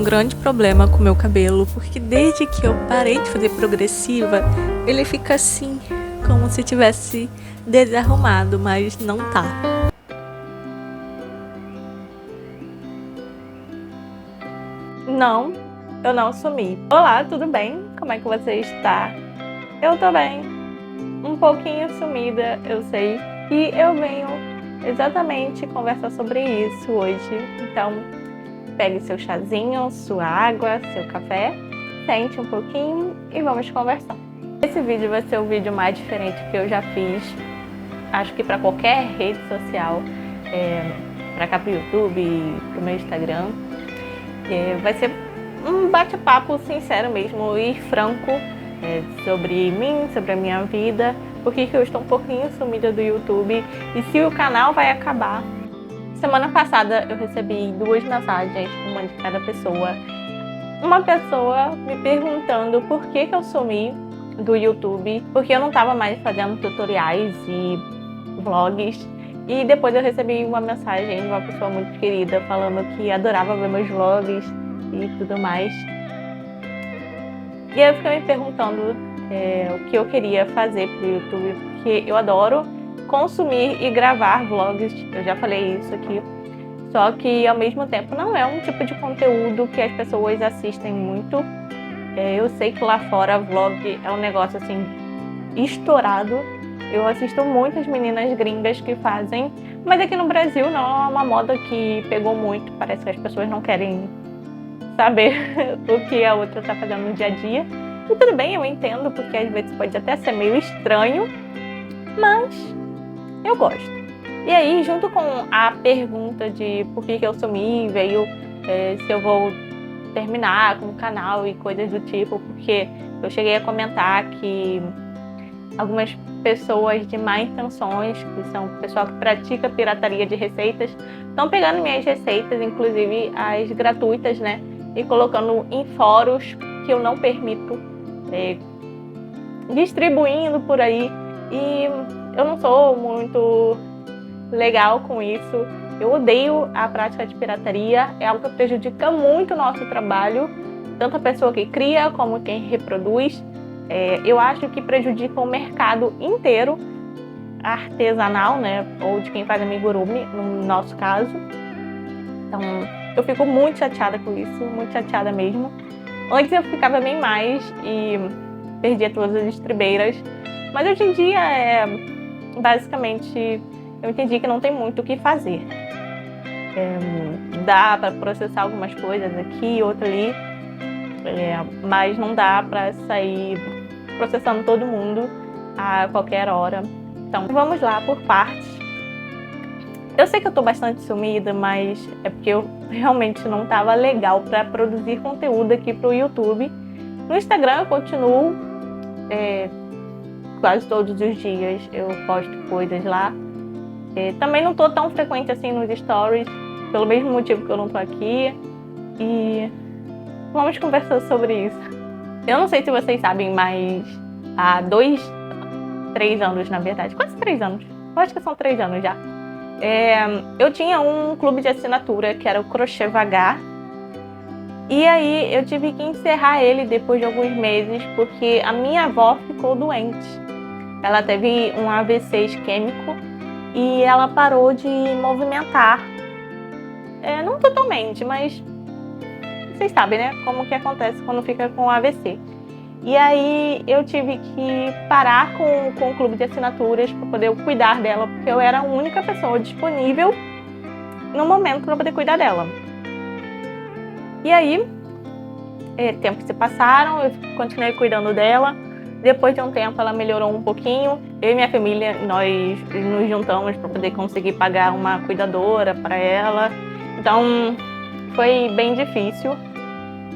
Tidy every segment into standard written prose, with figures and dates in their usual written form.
grande problema com o meu cabelo, porque desde que eu parei de fazer progressiva, ele fica assim, como se tivesse desarrumado, mas não tá. Não, eu não sumi. Olá, tudo bem? Como é que você está? Eu tô bem. Um pouquinho sumida, eu sei. E eu venho exatamente conversar sobre isso hoje. Então, pegue seu chazinho, sua água, seu café, sente um pouquinho e vamos conversar. Esse vídeo vai ser o vídeo mais diferente que eu já fiz, acho que para qualquer rede social, para cá pro YouTube, pro meu Instagram. Vai ser um bate-papo sincero mesmo e franco sobre mim, sobre a minha vida, porque eu estou um pouquinho sumida do YouTube e se o canal vai acabar. Semana passada eu recebi 2 mensagens, uma de cada pessoa. Uma pessoa me perguntando por que eu sumi do YouTube, porque eu não estava mais fazendo tutoriais e vlogs. E depois eu recebi uma mensagem de uma pessoa muito querida falando que adorava ver meus vlogs e tudo mais. E aí eu fiquei me perguntando o que eu queria fazer pro YouTube, porque eu adoro consumir e gravar vlogs, eu já falei isso aqui, só que ao mesmo tempo não é um tipo de conteúdo que as pessoas assistem muito. Eu sei que lá fora vlog é um negócio assim estourado, eu assisto muitas meninas gringas que fazem, mas aqui no Brasil não é uma moda que pegou muito, parece que as pessoas não querem saber o que a outra está fazendo no dia a dia. E tudo bem, eu entendo, porque às vezes pode até ser meio estranho, mas eu gosto. E aí, junto com a pergunta de por que eu sumi, veio se eu vou terminar com o canal e coisas do tipo, porque eu cheguei a comentar que algumas pessoas de má intenções, que são o pessoal que pratica pirataria de receitas, estão pegando minhas receitas, inclusive as gratuitas, né, e colocando em fóruns que eu não permito, distribuindo por aí. E eu não sou muito legal com isso. Eu odeio a prática de pirataria, é algo que prejudica muito o nosso trabalho, tanto a pessoa que cria como quem reproduz. Eu acho que prejudica o mercado inteiro, artesanal, né, ou de quem faz amigurumi, no nosso caso. Então, eu fico muito chateada com isso, muito chateada mesmo. Antes eu ficava bem mais e perdia todas as estribeiras, mas hoje em dia basicamente eu entendi que não tem muito o que fazer. Dá para processar algumas coisas aqui, outra ali, mas não dá para sair processando todo mundo a qualquer hora. Então vamos lá por partes. Eu sei que eu tô bastante sumida, mas é porque eu realmente não tava legal para produzir conteúdo aqui pro YouTube. No Instagram eu continuo, quase todos os dias eu posto coisas lá. Também não tô tão frequente assim nos stories, pelo mesmo motivo que eu não tô aqui. E vamos conversar sobre isso. Eu não sei se vocês sabem, mas há 3 anos, na verdade, quase 3 anos, eu acho que são 3 anos já. Eu tinha um clube de assinatura que era o Crochê Vagar. E aí eu tive que encerrar ele depois de alguns meses, porque a minha avó ficou doente. Ela teve um AVC isquêmico e ela parou de movimentar. Não totalmente, mas vocês sabem, né, como que acontece quando fica com AVC. E aí eu tive que parar com o clube de assinaturas para poder cuidar dela, porque eu era a única pessoa disponível no momento para poder cuidar dela. E aí, tempos se passaram, eu continuei cuidando dela. Depois de um tempo ela melhorou um pouquinho. Eu e minha família, nós nos juntamos para poder conseguir pagar uma cuidadora para ela. Então foi bem difícil.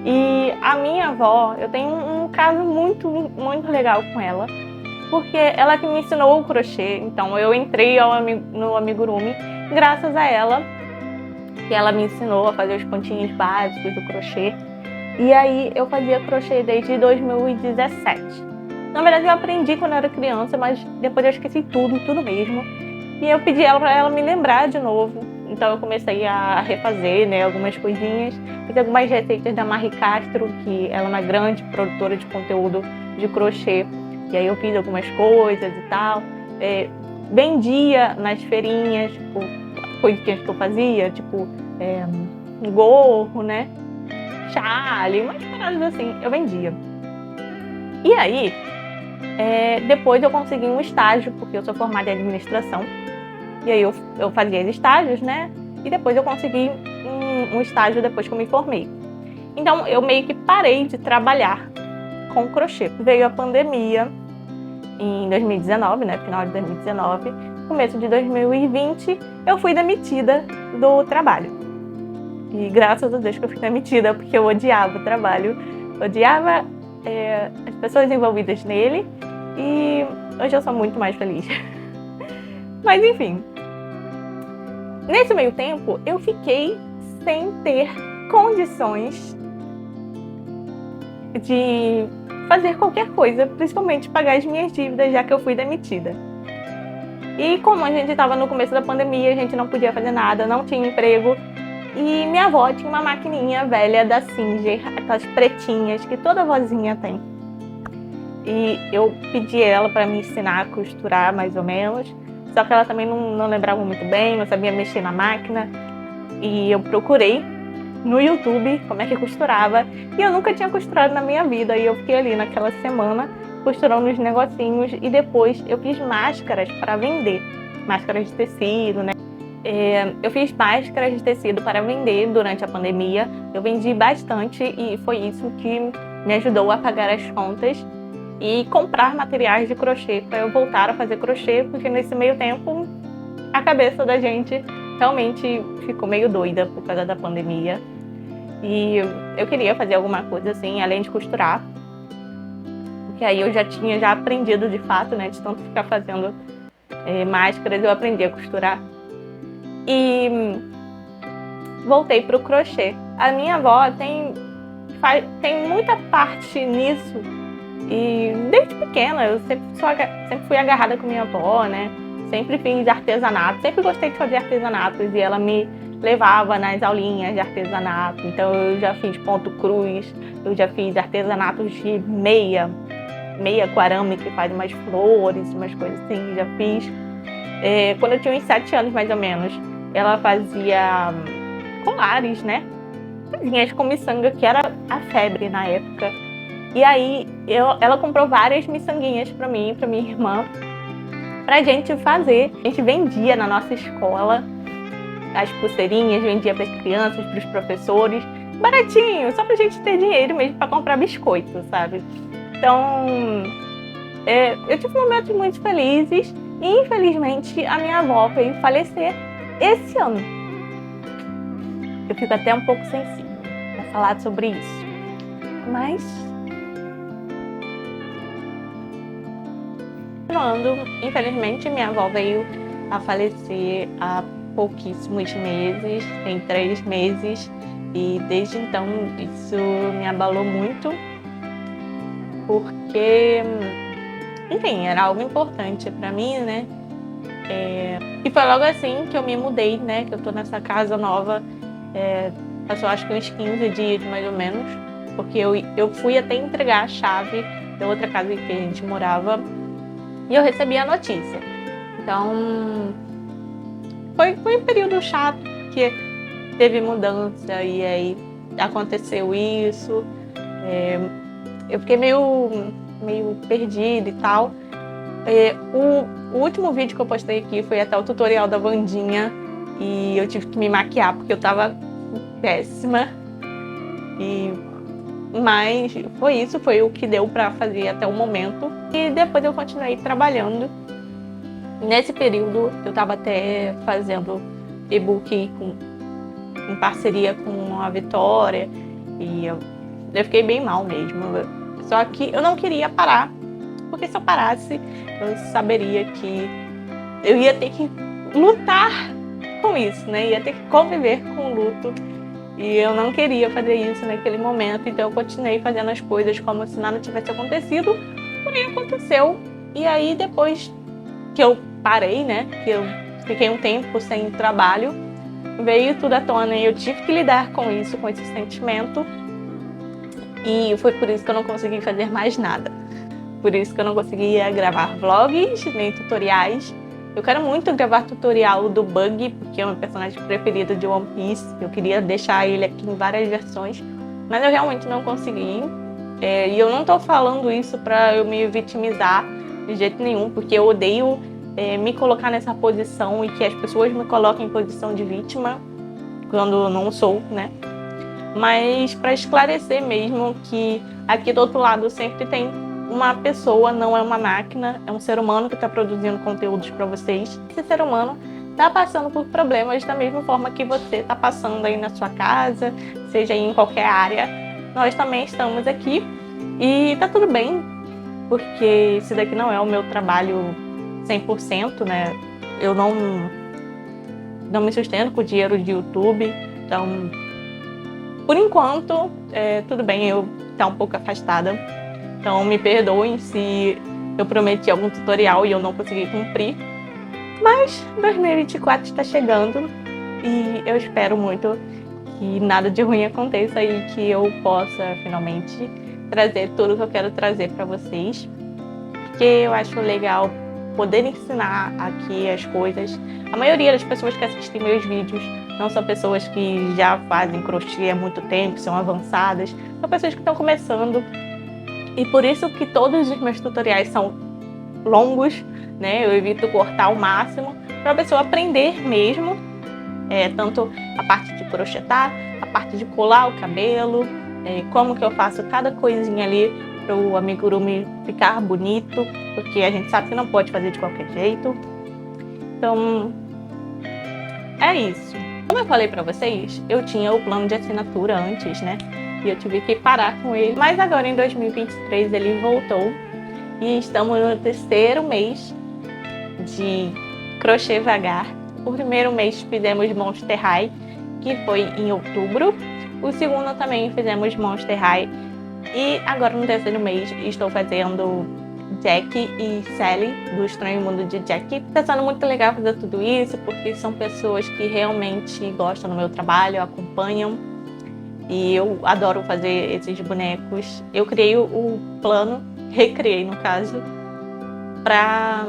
E a minha avó, eu tenho um caso muito, muito legal com ela, porque ela que me ensinou o crochê. Então eu entrei no amigurumi graças a ela, que ela me ensinou a fazer os pontinhos básicos do crochê. E aí eu fazia crochê desde 2017. Na verdade eu aprendi quando eu era criança, mas depois eu esqueci tudo mesmo. E eu pedi ela para ela me lembrar de novo. Então eu comecei a refazer, né, algumas coisinhas. Fiz algumas receitas da Marie Castro, que ela é uma grande produtora de conteúdo de crochê. E aí eu fiz algumas coisas e tal. Vendia nas feirinhas, tipo, coisinhas que eu fazia, tipo gorro, né? Chale, umas paradas assim, eu vendia. E aí, depois eu consegui um estágio, porque eu sou formada em administração. E aí eu fazia estágios, né? E depois eu consegui um estágio depois que eu me formei. Então eu meio que parei de trabalhar com crochê. Veio a pandemia em 2019, né? Final de 2019. Começo de 2020, eu fui demitida do trabalho. E graças a Deus que eu fui demitida, porque eu odiava o trabalho. Odiava as pessoas envolvidas nele. E hoje eu sou muito mais feliz. Mas enfim. Nesse meio tempo, eu fiquei sem ter condições de fazer qualquer coisa, principalmente pagar as minhas dívidas, já que eu fui demitida. E como a gente estava no começo da pandemia, a gente não podia fazer nada, não tinha emprego. E minha avó tinha uma maquininha velha da Singer, aquelas pretinhas que toda vozinha tem. E eu pedi ela para me ensinar a costurar, mais ou menos. Só que ela também não lembrava muito bem, não sabia mexer na máquina. E eu procurei no YouTube como é que costurava. E eu nunca tinha costurado na minha vida. E eu fiquei ali naquela semana costurando os negocinhos. E depois eu fiz máscaras para vender. Máscaras de tecido, né? Eu fiz máscaras de tecido para vender durante a pandemia. Eu vendi bastante e foi isso que me ajudou a pagar as contas e comprar materiais de crochê para eu voltar a fazer crochê, porque nesse meio tempo a cabeça da gente realmente ficou meio doida por causa da pandemia. E eu queria fazer alguma coisa assim, além de costurar, porque aí eu já tinha aprendido de fato, né, de tanto ficar fazendo máscaras, eu aprendi a costurar. E voltei para o crochê. A minha avó tem muita parte nisso. E desde pequena eu sempre fui agarrada com minha avó, né? Sempre fiz artesanato, sempre gostei de fazer artesanatos e ela me levava nas aulinhas de artesanato. Então eu já fiz ponto cruz, eu já fiz artesanatos de meia com arame que faz umas flores, umas coisas assim, já fiz. Quando eu tinha uns 7 anos mais ou menos, ela fazia colares, né? Coisinhas com miçanga, que era a febre na época. E aí ela comprou várias miçanguinhas para mim e para minha irmã, pra gente fazer. A gente vendia na nossa escola as pulseirinhas, vendia para as crianças, para os professores, baratinho, só pra gente ter dinheiro mesmo para comprar biscoito, sabe? Então, eu tive momentos muito felizes e infelizmente a minha avó veio falecer esse ano. Eu fico até um pouco sensível para falar sobre isso, mas infelizmente minha avó veio a falecer há pouquíssimos meses, tem 3 meses, e desde então isso me abalou muito, porque, enfim, era algo importante para mim, né? E foi logo assim que eu me mudei, né? Que eu tô nessa casa nova, passou acho que uns 15 dias mais ou menos, porque eu fui até entregar a chave da outra casa que a gente morava e eu recebi a notícia. Então foi um período chato, porque teve mudança e aí aconteceu isso. Eu fiquei meio perdida e tal. O último vídeo que eu postei aqui foi até o tutorial da Wandinha e eu tive que me maquiar porque eu tava péssima. Mas foi o que deu pra fazer até o momento. E depois eu continuei trabalhando. Nesse período eu tava até fazendo e-book em parceria com a Vitória e eu fiquei bem mal mesmo. Só que eu não queria parar, porque se eu parasse eu saberia que eu ia ter que lutar com isso, né? Ia ter que conviver com o luto. E eu não queria fazer isso naquele momento, então eu continuei fazendo as coisas como se nada tivesse acontecido, porém aconteceu. E aí depois que eu parei, né, que eu fiquei um tempo sem trabalho, veio tudo à tona e eu tive que lidar com isso, com esse sentimento. E foi por isso que eu não consegui fazer mais nada. Por isso que eu não conseguia gravar vlogs, nem tutoriais. Eu quero muito gravar tutorial do Bug, porque é o meu personagem preferido de One Piece. Eu queria deixar ele aqui em várias versões, mas eu realmente não consegui. E eu não tô falando isso pra eu me vitimizar de jeito nenhum, porque eu odeio me colocar nessa posição e que as pessoas me coloquem em posição de vítima, quando eu não sou, né? Mas para esclarecer mesmo que aqui do outro lado sempre tem uma pessoa, não é uma máquina, é um ser humano que está produzindo conteúdos para vocês. Esse ser humano está passando por problemas da mesma forma que você está passando aí na sua casa, seja aí em qualquer área. Nós também estamos aqui e tá tudo bem, porque esse daqui não é o meu trabalho 100%, né? Eu não me sustento com o dinheiro de YouTube, então por enquanto tudo bem eu estar um pouco afastada. Então me perdoem se eu prometi algum tutorial e eu não consegui cumprir. Mas 2024 está chegando e eu espero muito que nada de ruim aconteça e que eu possa finalmente trazer tudo que eu quero trazer para vocês. Porque eu acho legal poder ensinar aqui as coisas. A maioria das pessoas que assistem meus vídeos não são pessoas que já fazem crochê há muito tempo, são avançadas. São pessoas que estão começando. E por isso que todos os meus tutoriais são longos, né? Eu evito cortar ao máximo para a pessoa aprender mesmo, tanto a parte de crochetar, a parte de colar o cabelo, como que eu faço cada coisinha ali para o amigurumi ficar bonito, porque a gente sabe que não pode fazer de qualquer jeito. Então, é isso. Como eu falei para vocês, eu tinha o plano de assinatura antes, né? E eu tive que parar com ele. Mas agora em 2023 ele voltou. E estamos no terceiro mês de crochê vagar. O primeiro mês fizemos Monster High, que foi em outubro. O segundo também fizemos Monster High. E agora no terceiro mês estou fazendo Jack e Sally, do Estranho Mundo de Jack. Está sendo muito legal fazer tudo isso, porque são pessoas que realmente gostam do meu trabalho, acompanham. E eu adoro fazer esses bonecos. Eu criei o plano, recriei no caso, para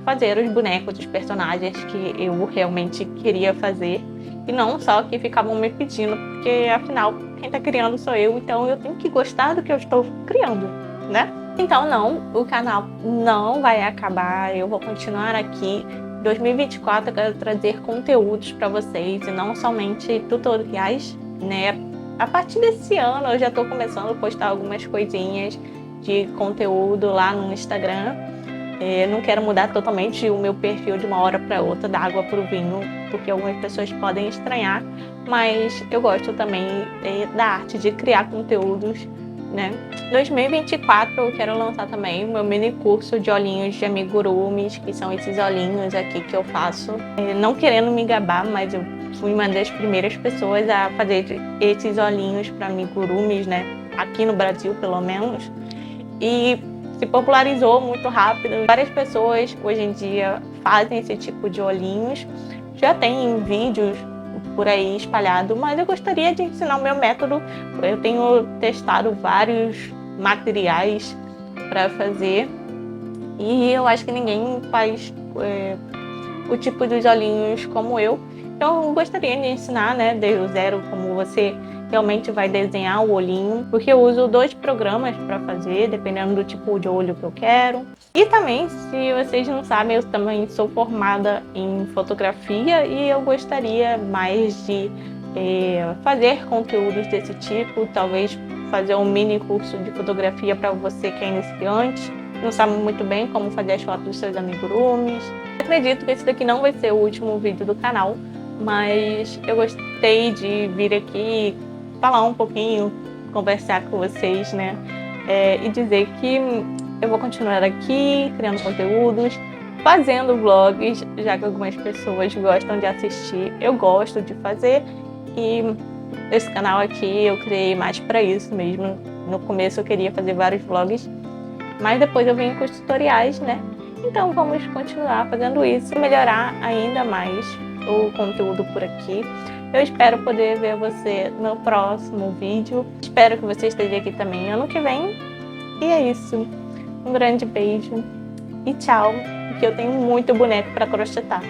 fazer os bonecos, os personagens que eu realmente queria fazer. E não só que ficavam me pedindo, porque afinal quem está criando sou eu, então eu tenho que gostar do que eu estou criando, né? Então não, o canal não vai acabar, eu vou continuar aqui. Em 2024 eu quero trazer conteúdos para vocês e não somente tutoriais, né? A partir desse ano eu já estou começando a postar algumas coisinhas de conteúdo lá no Instagram. Não quero mudar totalmente o meu perfil de uma hora para outra, da água para o vinho, porque algumas pessoas podem estranhar, mas eu gosto também da arte de criar conteúdos, né? Em 2024 eu quero lançar também o meu mini curso de olhinhos de amigurumis, que são esses olhinhos aqui que eu faço. Não querendo me gabar, mas eu fui uma das primeiras pessoas a fazer esses olhinhos para amigurumis, né? Aqui no Brasil, pelo menos. E se popularizou muito rápido. Várias pessoas hoje em dia fazem esse tipo de olhinhos. Já tem vídeos por aí espalhado, mas eu gostaria de ensinar o meu método. Eu tenho testado vários materiais para fazer e eu acho que ninguém faz o tipo dos olhinhos como eu. Então eu gostaria de ensinar, né, desde o zero, como você realmente vai desenhar o olhinho, porque eu uso 2 programas para fazer, dependendo do tipo de olho que eu quero. E também, se vocês não sabem, eu também sou formada em fotografia e eu gostaria mais de fazer conteúdos desse tipo, talvez fazer um mini curso de fotografia para você que é iniciante, não sabe muito bem como fazer as fotos dos seus amigurumis. Acredito que esse daqui não vai ser o último vídeo do canal, mas eu gostei de vir aqui falar um pouquinho, conversar com vocês, né? E dizer que eu vou continuar aqui criando conteúdos, fazendo vlogs, já que algumas pessoas gostam de assistir, eu gosto de fazer. E esse canal aqui eu criei mais para isso mesmo. No começo eu queria fazer vários vlogs, mas depois eu vim com os tutoriais, né? Então vamos continuar fazendo isso e melhorar ainda mais o conteúdo por aqui. Eu espero poder ver você no próximo vídeo. Espero que você esteja aqui também ano que vem. E é isso. Um grande beijo e tchau, porque eu tenho muito boneco para crochetar.